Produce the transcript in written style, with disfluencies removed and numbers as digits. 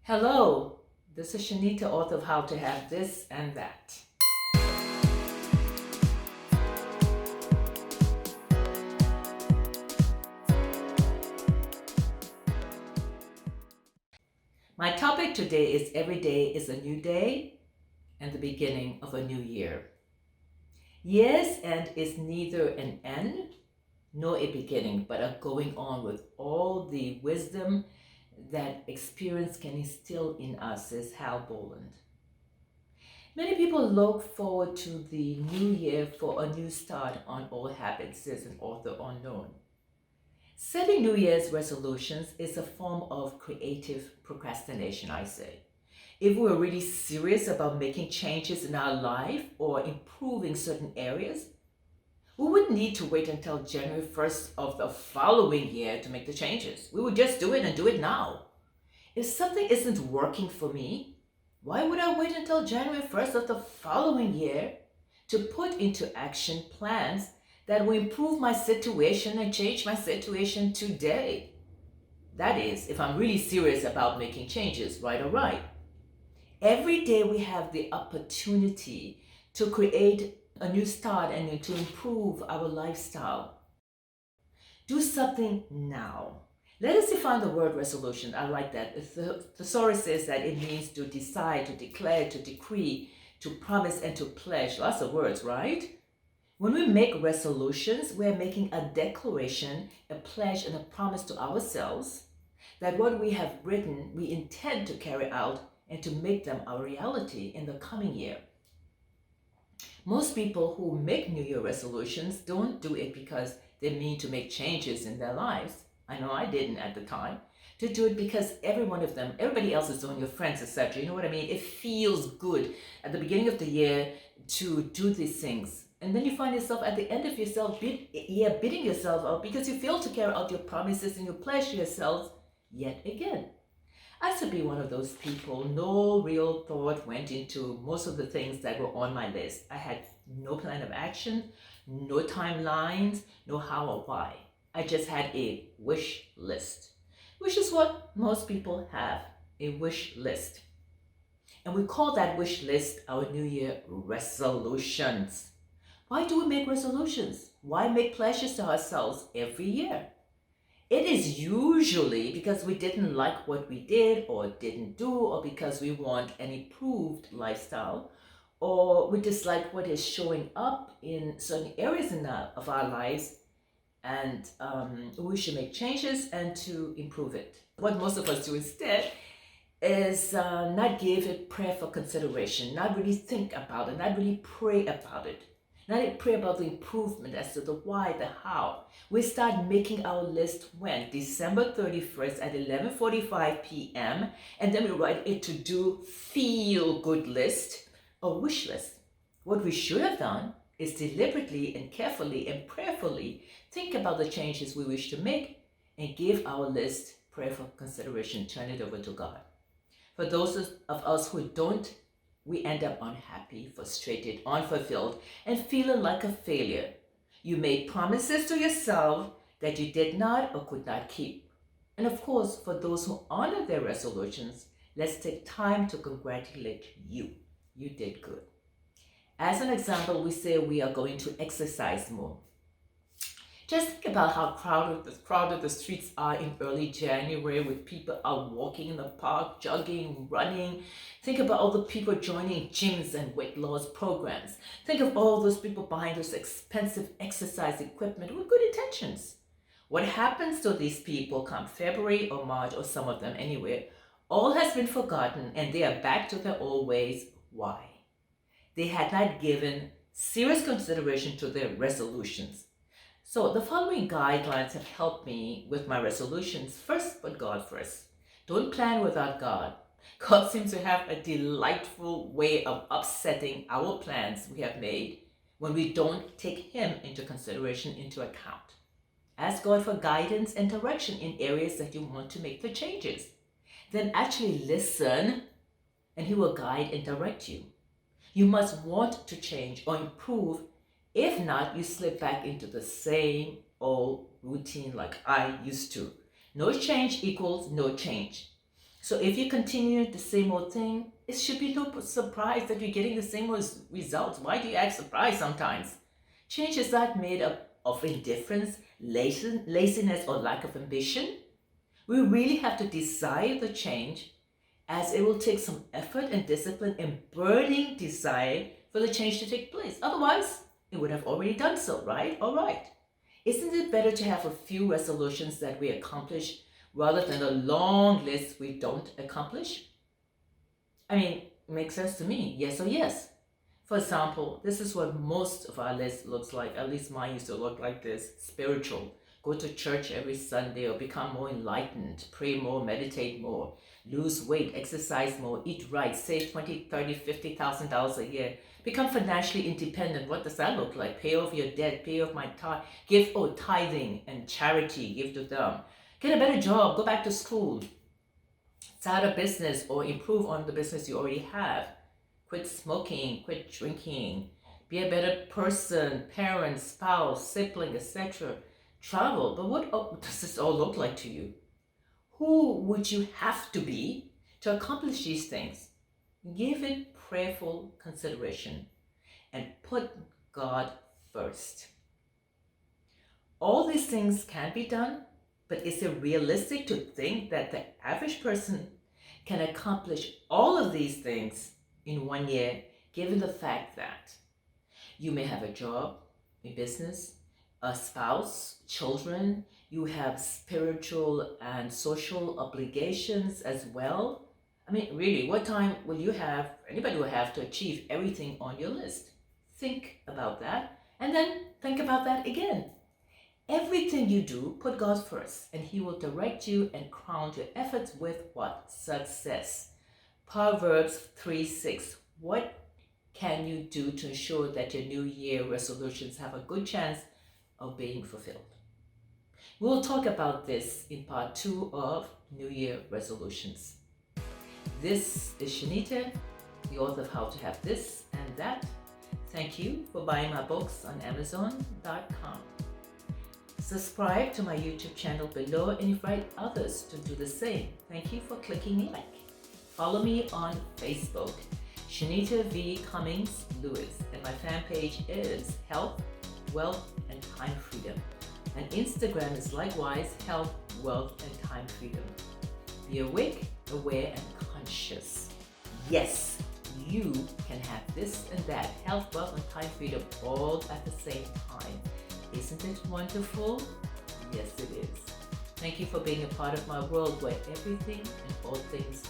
Hello, this is Chaneta, author of How to Have This and That. My topic today is every day is a new day and the beginning of a new year. Year's end is neither an end nor a beginning, but a going on with all the wisdom that experience can instill in us, says Hal Boland. Many people look forward to the new year for a new start on old habits, says an author unknown. Setting New Year's resolutions is a form of creative procrastination, I say. If we were really serious about making changes in our life or improving certain areas, we wouldn't need to wait until January 1st of the following year to make the changes. We would just do it and do it now. If something isn't working for me, why would I wait until January 1st of the following year to put into action plans that will improve my situation and change my situation today? That is, if I'm really serious about making changes, right or right. Every day we have the opportunity to create a new start and to improve our lifestyle. Do something now. Let us define the word resolution. I like that. The thesaurus says that it means to decide, to declare, to decree, to promise, and to pledge. Lots of words, right? When we make resolutions, we're making a declaration, a pledge, and a promise to ourselves that what we have written, we intend to carry out and to make them a reality in the coming year. Most people who make New Year resolutions don't do it because they mean to make changes in their lives. I know I didn't at the time. To do it because everybody else is doing, your friends, etc. You know what I mean? It feels good at the beginning of the year to do these things. And then you find yourself at the end of bidding yourself out because you fail to carry out your promises and you pledge yourselves yet again. I used to be one of those people. No real thought went into most of the things that were on my list. I had no plan of action, no timelines, no how or why. I just had a wish list, which is what most people have, a wish list. And we call that wish list our New Year resolutions. Why do we make resolutions? Why make pledges to ourselves every year? It is usually because we didn't like what we did or didn't do, or because we want an improved lifestyle, or we dislike what is showing up in certain areas of our lives, and we should make changes and to improve it. What most of us do instead is not give it prayerful consideration, not really think about it, not really pray about it. Not pray about the improvement as to the why, the how. We start making our list when? December 31st at 11:45 p.m. And then we write a to-do feel-good list, a wish list. What we should have done is deliberately and carefully and prayerfully think about the changes we wish to make and give our list prayerful consideration. Turn it over to God. For those of us who don't, we end up unhappy, frustrated, unfulfilled, and feeling like a failure. You made promises to yourself that you did not or could not keep. And of course, for those who honor their resolutions, let's take time to congratulate you. You did good. As an example, we say we are going to exercise more. Just think about how crowded the streets are in early January, with people out walking in the park, jogging, running. Think about all the people joining gyms and weight loss programs. Think of all those people buying those expensive exercise equipment with good intentions. What happens to these people come February or March, or some of them anyway? All has been forgotten and they are back to their old ways. Why? They had not given serious consideration to their resolutions. So the following guidelines have helped me with my resolutions. First, put God first. Don't plan without God. God seems to have a delightful way of upsetting our plans we have made when we don't take Him into consideration, into account. Ask God for guidance and direction in areas that you want to make the changes. Then actually listen, and He will guide and direct you. You must want to change or improve. If not, you slip back into the same old routine like I used to. No change equals no change. So if you continue the same old thing, it should be no surprise that you're getting the same old results. Why do you act surprised sometimes? Change is not made up of indifference, laziness, or lack of ambition. We really have to desire the change, as it will take some effort and discipline and burning desire for the change to take place. Otherwise, it would have already done so, right? All right. Isn't it better to have a few resolutions that we accomplish rather than a long list we don't accomplish? I mean, it makes sense to me. Yes or yes. For example, this is what most of our list looks like. At least mine used to look like this. Spiritual. Go to church every Sunday or become more enlightened. Pray more, meditate more. Lose weight, exercise more, eat right, save $20, $30, $50,000 a year. Become financially independent. What does that look like? Pay off your debt, pay off my give tithing and charity, give to them. Get a better job, go back to school. Start a business or improve on the business you already have. Quit smoking, quit drinking, be a better person, parent, spouse, sibling, etc. Travel. But what does this all look like to you? Who would you have to be to accomplish these things? Give it prayerful consideration and put God first. All these things can be done, but is it realistic to think that the average person can accomplish all of these things in 1 year, given the fact that you may have a job, a business, a spouse, children, you have spiritual and social obligations as well? I mean, really, what time will you have, anybody will have to achieve everything on your list? Think about that, and then think about that again. Everything you do, put God first, and He will direct you and crown your efforts with what? Success. Proverbs 3:6. What can you do to ensure that your New Year resolutions have a good chance of being fulfilled? We'll talk about this in part 2 of New Year resolutions. This is Chaneta, the author of How to Have This and That. Thank you for buying my books on Amazon.com. Subscribe to my YouTube channel below and invite others to do the same. Thank you for clicking like. Follow me on Facebook, Chaneta V. Cummings Lewis, and my fan page is Health, Wealth, and Time Freedom. And Instagram is likewise Health, Wealth, and Time Freedom. Be awake, aware, and conscious. Yes, you can have this and that, health, wealth, and time freedom all at the same time. Isn't it wonderful? Yes, it is. Thank you for being a part of my world where everything and all things